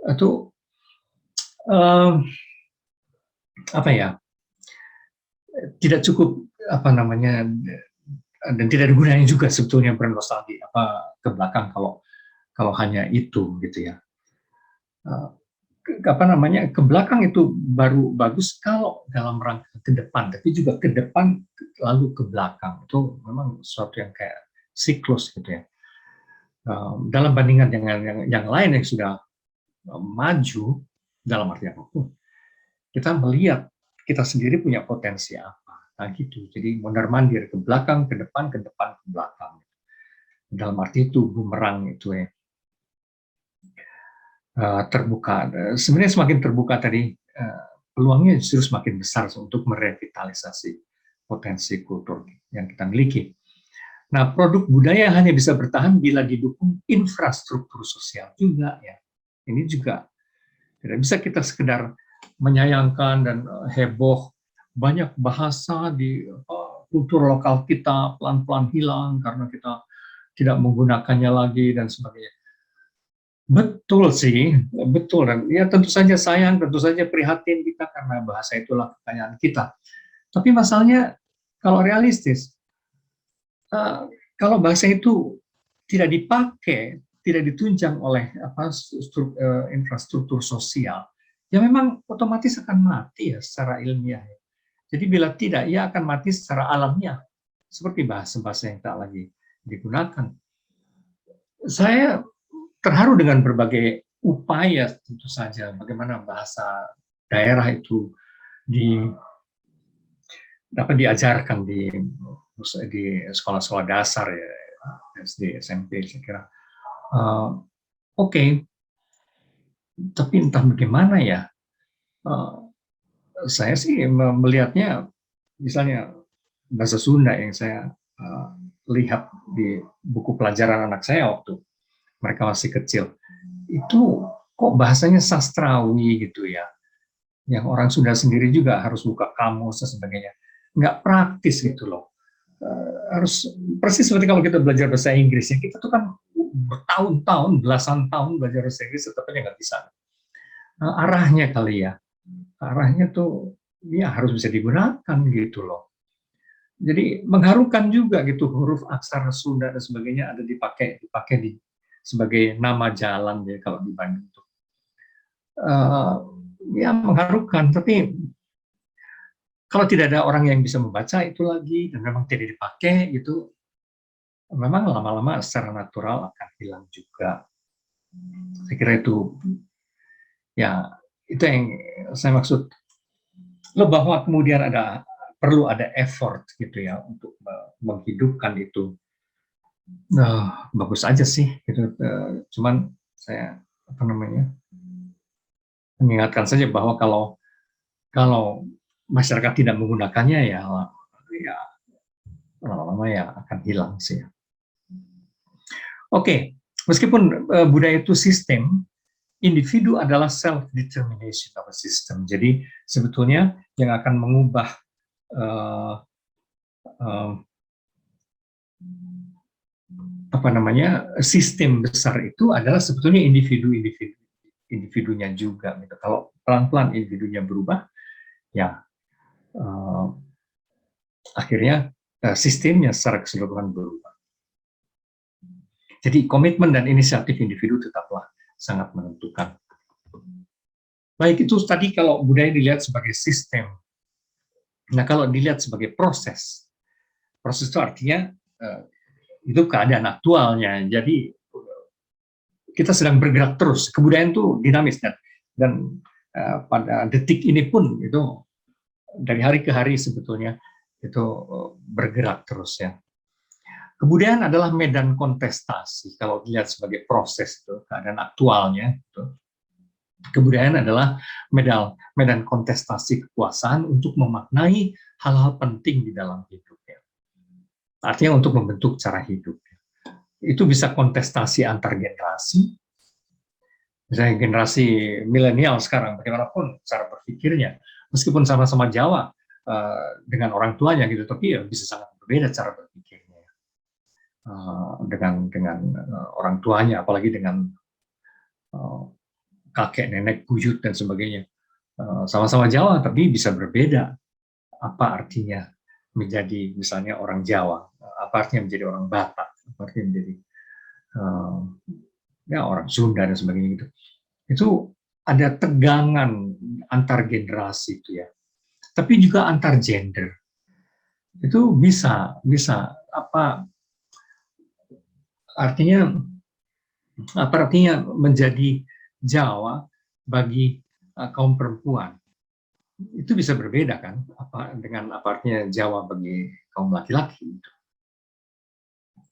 [SPEAKER 1] Itu tidak cukup dan tidak ada gunanya juga sebetulnya bernostalgia ke belakang kalau hanya itu gitu ya. Ke belakang itu baru bagus kalau dalam rangka ke depan, tapi juga ke depan lalu ke belakang, itu memang sesuatu yang kayak siklus gitu ya. Dalam bandingan dengan yang lain yang sudah maju dalam arti apapun, kita melihat kita sendiri punya potensi apa, nah gitu. Jadi mondar-mandir ke belakang, ke depan, ke belakang. Dalam arti itu bumerang itu ya. Terbuka. Sebenarnya semakin terbuka tadi, peluangnya justru semakin besar untuk merevitalisasi potensi kultur yang kita miliki. Nah, produk budaya hanya bisa bertahan bila didukung infrastruktur sosial juga ya. Ini juga tidak bisa kita sekedar menyayangkan dan heboh, banyak bahasa di kultur lokal kita pelan-pelan hilang karena kita tidak menggunakannya lagi dan sebagainya. Betul sih, betul. Dan ya tentu saja sayang, tentu saja prihatin kita karena bahasa itulah kekayaan kita. Tapi masalahnya kalau realistis, kalau bahasa itu tidak dipakai, tidak ditunjang oleh infrastruktur sosial, ya memang otomatis akan mati ya secara ilmiah. Jadi bila tidak, ia akan mati secara alamiah, seperti bahasa-bahasa yang tak lagi digunakan. Saya terharu dengan berbagai upaya tentu saja bagaimana bahasa daerah itu dapat diajarkan di sekolah-sekolah dasar ya, SD, SMP saya kira. Oke. Tapi entah bagaimana ya, saya sih melihatnya misalnya bahasa Sunda yang saya lihat di buku pelajaran anak saya waktu mereka masih kecil, itu kok bahasanya sastrawi gitu ya, yang orang Sunda sendiri juga harus buka kamus dan sebagainya, nggak praktis gitu loh. Harus persis seperti kalau kita belajar bahasa Inggris ya, kita tuh kan bertahun-tahun, belasan tahun belajar bahasa Inggris tetapnya nggak bisa. Arahnya kali ya, arahnya tuh ya harus bisa digunakan gitu loh. Jadi mengharukan juga gitu, huruf aksara Sunda dan sebagainya ada dipakai sebagai nama jalan ya kalau di Bandung tuh. Ya mengharukan, tapi kalau tidak ada orang yang bisa membaca itu lagi dan memang tidak dipakai itu, memang lama-lama secara natural akan hilang juga. Saya kira itu ya, itu yang saya maksud, bahwa kemudian perlu ada effort gitu ya untuk menghidupkan itu. Bagus aja sih gitu. Cuman saya mengingatkan saja bahwa kalau masyarakat tidak menggunakannya ya lama-lama ya akan hilang sih. Oke, meskipun budaya itu sistem, individu adalah self-determination of a system. Jadi sebetulnya yang akan mengubah sistem besar itu adalah sebetulnya individunya juga. Gitu. Kalau pelan-pelan individunya berubah, ya akhirnya sistemnya secara keseluruhan berubah. Jadi komitmen dan inisiatif individu tetaplah sangat menentukan. Baik, itu tadi kalau budaya dilihat sebagai sistem. Nah, kalau dilihat sebagai proses itu artinya itu keadaan aktualnya. Jadi kita sedang bergerak terus. Kebudayaan itu dinamis dan pada detik ini pun itu dari hari ke hari sebetulnya itu bergerak terus ya. Kebudayaan adalah medan kontestasi kalau dilihat sebagai proses itu keadaan aktualnya. Kebudayaan adalah medan kontestasi kekuasaan untuk memaknai hal-hal penting di dalam hidup. Ya. Artinya untuk membentuk cara hidup. Itu bisa kontestasi antar generasi. Misalnya generasi milenial sekarang, bagaimanapun cara berpikirnya, meskipun sama-sama Jawa dengan orang tuanya gitu, tapi ya bisa sangat berbeda cara berpikirnya dengan orang tuanya, apalagi dengan kakek, nenek, buyut dan sebagainya. Sama-sama Jawa, tapi bisa berbeda. Apa artinya menjadi misalnya orang Jawa? Apa artinya menjadi orang Batak? Apa artinya menjadi orang Sunda dan sebagainya gitu. Itu ada tegangan antar generasi itu ya. Tapi juga antar gender. Itu bisa apa artinya menjadi Jawa bagi kaum perempuan. Itu bisa berbeda kan dengan apa artinya Jawa bagi kaum laki-laki.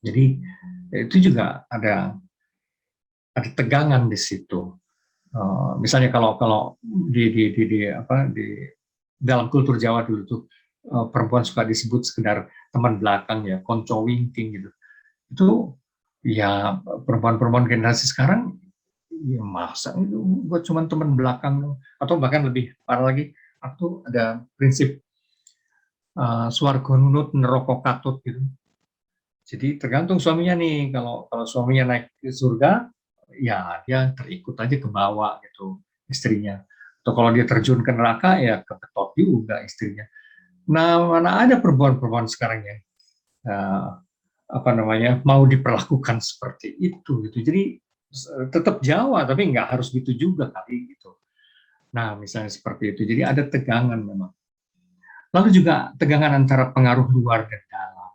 [SPEAKER 1] Jadi itu juga ada tegangan di situ. Misalnya kalau di dalam kultur Jawa dulu tuh perempuan suka disebut sekedar teman belakang ya, konco wingking gitu. Itu ya perempuan-perempuan generasi sekarang ya masa itu buat cuma teman belakang, atau bahkan lebih parah lagi, aku ada prinsip swarga nunut neraka katut gitu. Jadi tergantung suaminya nih, kalau suaminya naik ke surga, ya dia terikut aja ke bawah gitu istrinya. Atau kalau dia terjun ke neraka, ya keketot juga istrinya. Nah, mana ada perempuan-perempuan sekarang yang apa namanya mau diperlakukan seperti itu gitu. Jadi tetap Jawa, tapi nggak harus gitu juga kali gitu. Nah, misalnya seperti itu. Jadi ada tegangan memang. Lalu juga tegangan antara pengaruh luar dan dalam,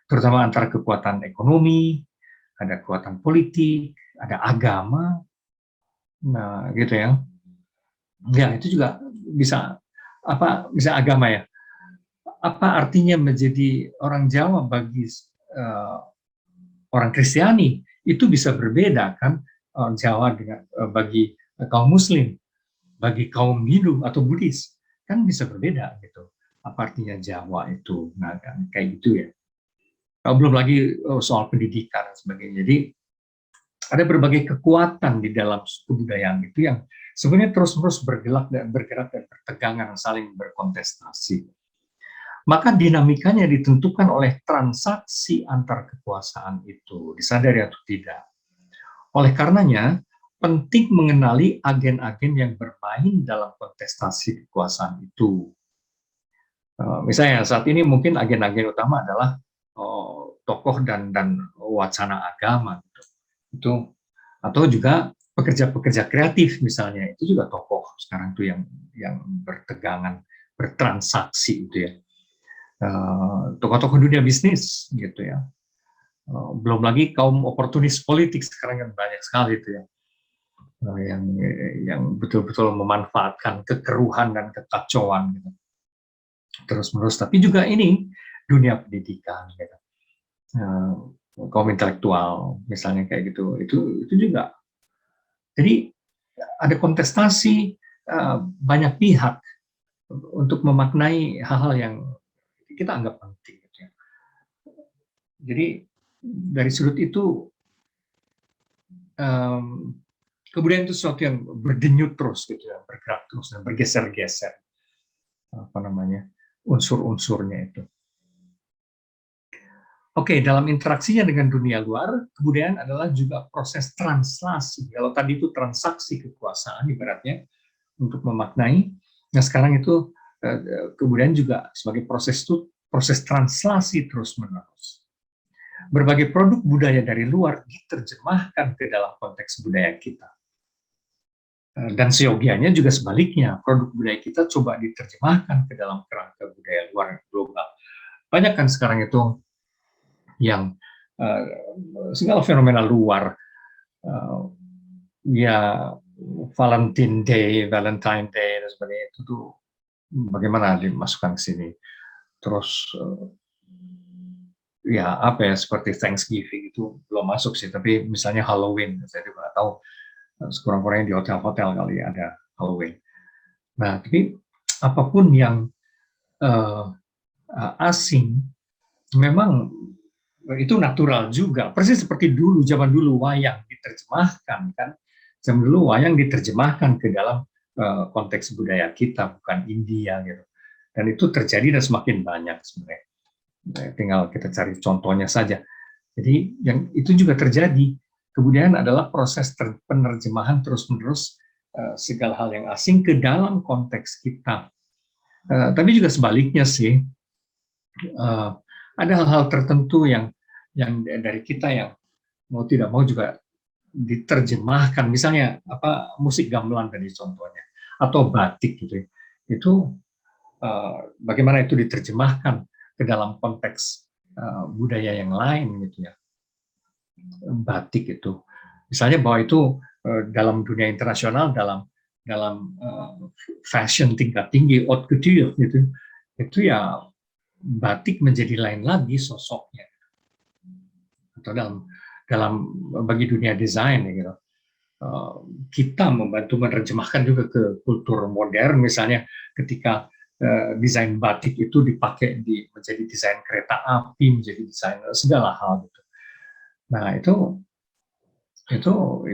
[SPEAKER 1] terutama antara kekuatan ekonomi, ada kekuatan politik, ada agama, nah gitu ya. Ya itu juga bisa bisa agama ya. Apa artinya menjadi orang Jawa bagi uh, orang Kristiani itu bisa berbeda kan, orang Jawa dengan bagi kaum Muslim, bagi kaum Hindu atau Buddhis kan bisa berbeda gitu. Apa artinya Jawa itu? Nah kan kayak gitu ya. Belum lagi soal pendidikan dan sebagainya. Jadi ada berbagai kekuatan di dalam kebudayaan itu yang sebenarnya terus-menerus bergerak dan bertegangan, saling berkontestasi. Maka dinamikanya ditentukan oleh transaksi antar kekuasaan itu, disadari atau tidak. Oleh karenanya, penting mengenali agen-agen yang bermain dalam kontestasi kekuasaan itu. Misalnya saat ini mungkin agen-agen utama adalah tokoh dan wacana agama gitu. Itu atau juga pekerja-pekerja kreatif misalnya itu juga tokoh sekarang tuh yang bertegangan bertransaksi itu ya. Tokoh-tokoh dunia bisnis gitu ya. Belum lagi kaum oportunis politik sekarang kan banyak sekali itu ya. Yang betul-betul memanfaatkan kekeruhan dan kekacauan gitu. Terus-menerus, tapi juga ini dunia pendidikan gitu. Kaum intelektual misalnya kayak gitu, itu juga. Jadi ada kontestasi banyak pihak untuk memaknai hal-hal yang kita anggap penting gitu ya. Jadi dari sudut itu kebudayaan itu sesuatu yang berdenyut terus gitu ya, bergerak terus dan bergeser-geser apa namanya unsur-unsurnya itu. Oke, dalam interaksinya dengan dunia luar, kebudayaan adalah juga proses translasi. Kalau tadi itu transaksi kekuasaan ibaratnya untuk memaknai, nah sekarang itu kebudayaan juga sebagai proses translasi terus-menerus. Berbagai produk budaya dari luar diterjemahkan ke dalam konteks budaya kita. Dan seyogianya juga sebaliknya, produk budaya kita coba diterjemahkan ke dalam kerangka budaya luar global. Banyak kan sekarang itu yang segala fenomena luar, ya Valentine Day dan sebagainya itu tuh bagaimana dimasukkan ke sini. Terus ya apa ya seperti Thanksgiving itu belum masuk sih, tapi misalnya Halloween, saya juga tahu sekurang-kurangnya di hotel-hotel kali ada Halloween. Nah, tapi apapun yang asing memang itu natural juga. Persis seperti dulu, zaman dulu wayang diterjemahkan kan. Zaman dulu wayang diterjemahkan ke dalam konteks budaya kita, bukan India gitu. Dan itu terjadi dan semakin banyak sebenarnya. Tinggal kita cari contohnya saja. Jadi yang itu juga terjadi. Kebudayaan adalah proses penerjemahan terus-menerus segala hal yang asing ke dalam konteks kita. Tapi juga sebaliknya sih, ada hal-hal tertentu yang dari kita yang mau tidak mau juga diterjemahkan, misalnya musik gamelan tadi contohnya, atau batik gitu ya. Itu bagaimana itu diterjemahkan ke dalam konteks budaya yang lain gitu ya. Batik itu misalnya bahwa itu dalam dunia internasional, dalam fashion tingkat tinggi, haute couture gitu, itu ya batik menjadi lain lagi sosoknya, atau dalam bagi dunia desain gitu. Kita membantu menerjemahkan juga ke kultur modern, misalnya ketika desain batik itu dipakai menjadi desain kereta api, menjadi desain segala hal gitu. Nah itu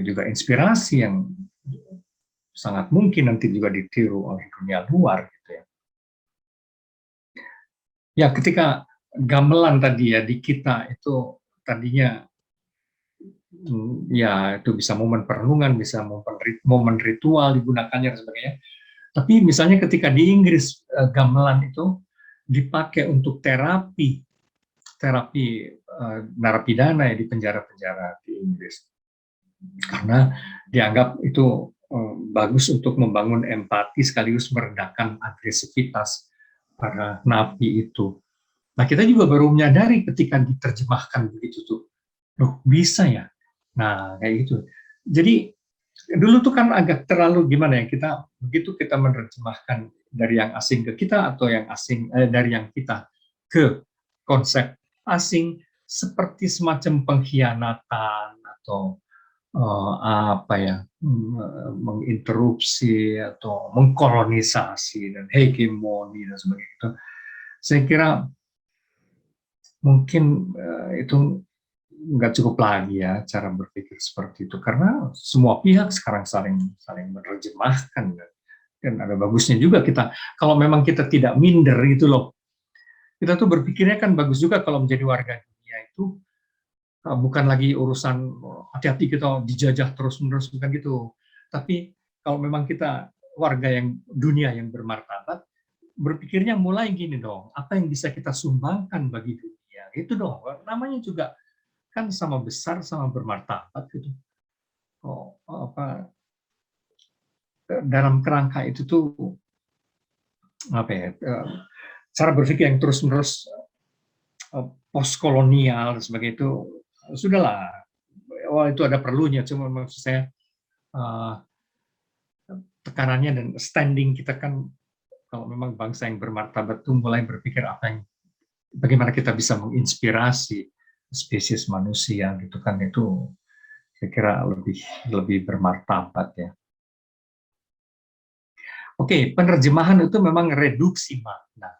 [SPEAKER 1] juga inspirasi yang sangat mungkin nanti juga ditiru oleh dunia luar gitu ya. Ya, ketika gamelan tadi ya di kita itu tadinya ya itu bisa momen perenungan, bisa momen ritual digunakannya dan sebagainya. Tapi misalnya ketika di Inggris gamelan itu dipakai untuk terapi narapidana ya di penjara-penjara di Inggris, karena dianggap itu bagus untuk membangun empati sekaligus meredakan agresivitas para napi itu. Nah, kita juga baru menyadari ketika diterjemahkan begitu tuh, loh bisa ya. Nah, kayak gitu. Jadi dulu tuh kan agak terlalu gimana ya, kita begitu kita menerjemahkan dari yang asing ke kita atau yang asing dari yang kita ke konsep asing, seperti semacam pengkhianatan atau apa ya, menginterupsi atau mengkolonisasi dan hegemoni dan sebagainya itu. Saya kira mungkin itu nggak cukup lagi ya cara berpikir seperti itu, karena semua pihak sekarang saling menerjemahkan, dan ada bagusnya juga kita kalau memang kita tidak minder itu loh. Kita tuh berpikirnya kan bagus juga kalau menjadi warga dunia itu bukan lagi urusan hati-hati kita dijajah terus-menerus, bukan gitu. Tapi kalau memang kita warga yang dunia yang bermartabat, berpikirnya mulai gini dong, apa yang bisa kita sumbangkan bagi dunia? Itu dong, namanya juga kan sama besar, sama bermartabat gitu. Oh, apa dalam kerangka itu tuh apa ya? Cara berpikir yang terus-menerus postkolonial dan sebagainya itu sudahlah. Oh, itu ada perlunya, cuma maksud saya tekanannya dan standing kita kan kalau memang bangsa yang bermartabat itu mulai berpikir bagaimana kita bisa menginspirasi spesies manusia gitu kan, itu saya kira lebih bermartabat ya. Oke, penerjemahan itu memang reduksi makna.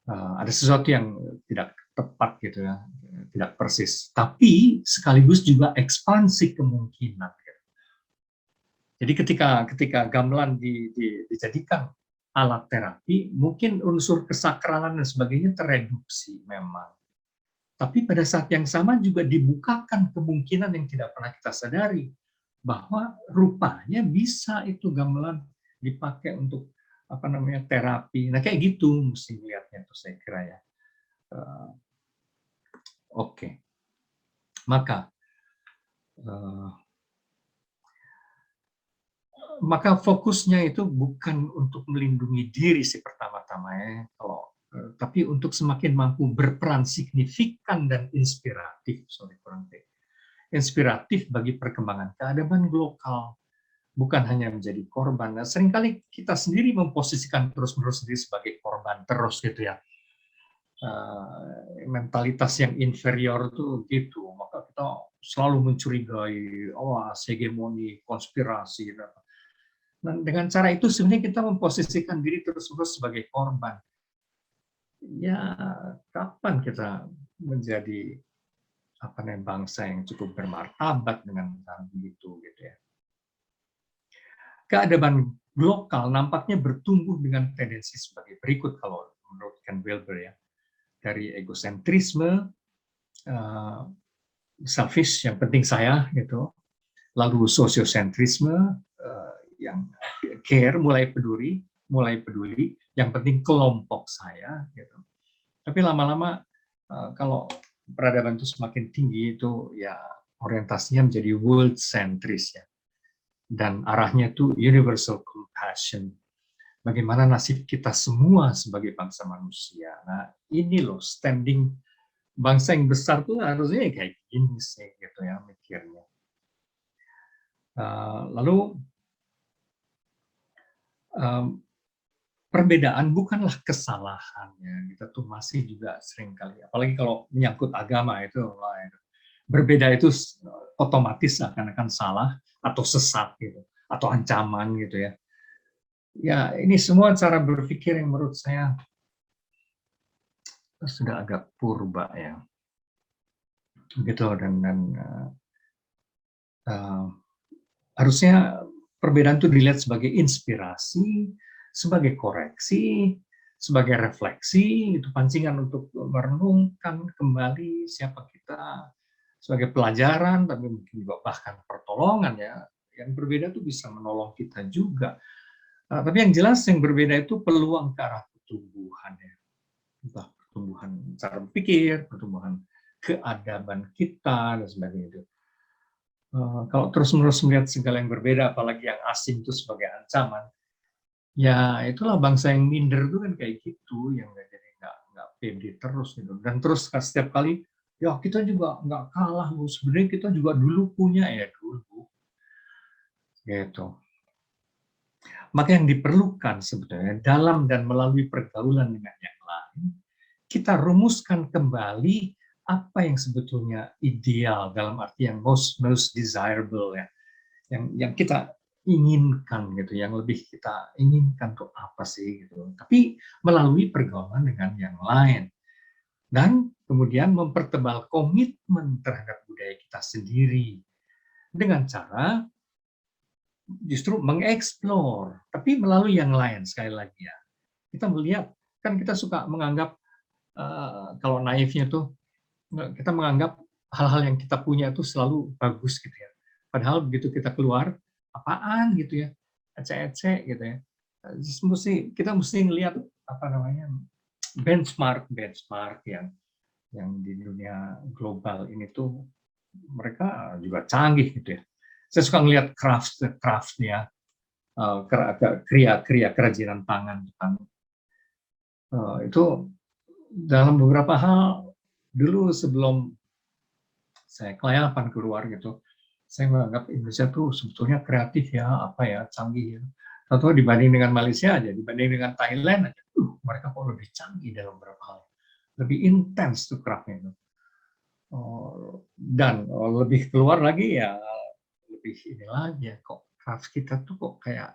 [SPEAKER 1] Ada sesuatu yang tidak tepat gitu ya, tidak persis. Tapi sekaligus juga ekspansi kemungkinan. Jadi ketika gamelan dijadikan alat terapi, mungkin unsur kesakralan dan sebagainya tereduksi memang. Tapi pada saat yang sama juga dibukakan kemungkinan yang tidak pernah kita sadari, bahwa rupanya bisa itu gamelan dipakai untuk apa namanya terapi. Nah kayak gitu mesti melihatnya tuh saya kira ya. Oke. Maka fokusnya itu bukan untuk melindungi diri si pertama-tama ya, tapi untuk semakin mampu berperan signifikan dan inspiratif, inspiratif bagi perkembangan keadaban lokal, bukan hanya menjadi korban. Nah, seringkali kita sendiri memposisikan terus-menerus diri sebagai korban terus gitu ya. Mentalitas yang inferior itu gitu, maka kita selalu mencurigai, hegemoni, konspirasi. Nah, dengan cara itu sebenarnya kita memposisikan diri terus-menerus sebagai korban. Ya, kapan kita menjadi bangsa yang cukup bermartabat dengan begitu gitu ya. Keadaban lokal nampaknya bertumbuh dengan tendensi sebagai berikut kalau menurut Ken Wilber ya. Dari egosentrisme, selfish, yang penting saya gitu. Lalu sosiosentrisme, yang care, mulai peduli, yang penting kelompok saya gitu. Tapi lama-lama kalau peradaban itu semakin tinggi itu ya orientasinya menjadi world centris ya. Dan arahnya itu universal compassion. Bagaimana nasib kita semua sebagai bangsa manusia. Nah, ini loh standing bangsa yang besar tuh harusnya kayak gini sih gitu ya mikirnya. Lalu perbedaan bukanlah kesalahan ya. Kita tuh masih juga sering kali, apalagi kalau menyangkut agama itu, berbeda itu otomatis akan salah atau sesat gitu, atau ancaman gitu ya. Ya ini semua cara berpikir yang menurut saya sudah agak purba ya. Gitu dan harusnya perbedaan itu dilihat sebagai inspirasi, sebagai koreksi, sebagai refleksi, itu pancingan untuk merenungkan kembali siapa kita, sebagai pelajaran, tapi mungkin juga bahkan pertolongan ya. Yang berbeda itu bisa menolong kita juga. Tapi yang jelas yang berbeda itu peluang ke arah pertumbuhan ya. Entah pertumbuhan cara berpikir, pertumbuhan keadaban kita dan sebagainya. Kalau terus-menerus melihat segala yang berbeda, apalagi yang asing itu sebagai ancaman, ya itulah bangsa yang minder itu kan kayak gitu, yang jadi nggak pede terus gitu. Dan terus setiap kali, ya kita juga nggak kalah, sebenarnya kita juga dulu punya ya dulu, gitu. Maka yang diperlukan sebetulnya dalam dan melalui pergaulan dengan yang lain, kita rumuskan kembali apa yang sebetulnya ideal dalam arti yang most desirable ya, yang kita inginkan gitu, yang lebih kita inginkan tuh apa sih gitu. Tapi melalui pergaulan dengan yang lain dan kemudian mempertebal komitmen terhadap budaya kita sendiri dengan cara justru mengeksplor, tapi melalui yang lain sekali lagi ya. Kita melihat, kan kita suka menganggap kalau naifnya tuh kita menganggap hal-hal yang kita punya itu selalu bagus gitu ya. Padahal begitu kita keluar, apaan gitu ya, ecek-ecek gitu ya. Kita mesti ngelihat apa namanya benchmark yang di dunia global ini tuh mereka juga canggih gitu ya. Saya suka ngelihat craft-nya, kriya kerajinan tangan Jepang. Itu dalam beberapa hal dulu sebelum saya kelayapan keluar gitu, saya menganggap Indonesia tuh sebetulnya kreatif ya, apa ya, canggih ya. Atau dibanding dengan Malaysia aja, dibanding dengan Thailand aja, mereka kok lebih canggih dalam beberapa hal, lebih intens tuh craft-nya itu. Dan lebih keluar lagi ya, lebih ini lagi ya, kok craft kita tuh kok kayak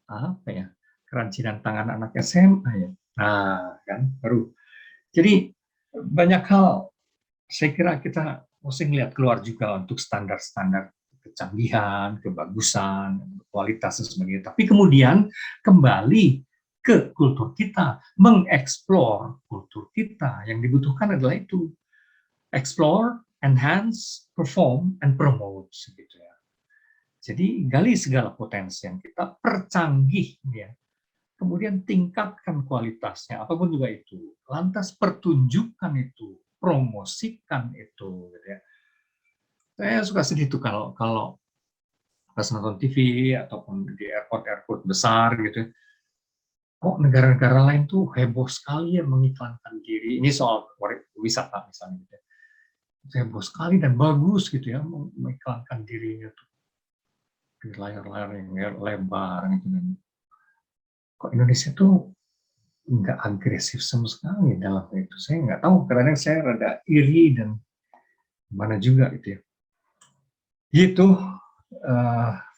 [SPEAKER 1] apa ya, kerajinan tangan anak SMA ya. Nah, kan baru. Jadi banyak hal saya kira kita mesti melihat keluar juga untuk standar-standar kecanggihan, kebagusan, kualitas dan sebagainya. Tapi kemudian kembali ke kultur kita, mengeksplor kultur kita. Yang dibutuhkan adalah itu, explore, enhance, perform, and promote. Gitu ya. Jadi gali segala potensi yang kita percanggih, ya. Kemudian tingkatkan kualitasnya, apapun juga itu. Lantas pertunjukkan itu, promosikan itu, gitu ya. Saya suka sedih tuh kalau pas nonton TV ataupun di airport besar gitu. Kok negara-negara lain tuh heboh sekali ya mengiklankan diri. Ini soal wisata misalnya gitu. Heboh sekali dan bagus gitu ya mengiklankan dirinya tuh di layar-layar yang lebar gitu. Kok Indonesia tuh nggak agresif sama sekali dalam itu. Saya nggak tahu, kadang saya rada iri dan mana juga gitu ya. Gitu.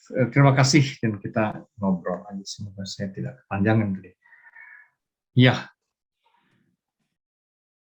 [SPEAKER 1] Terima kasih dan kita ngobrol aja, semoga saya tidak kepanjangan tadi. Ya,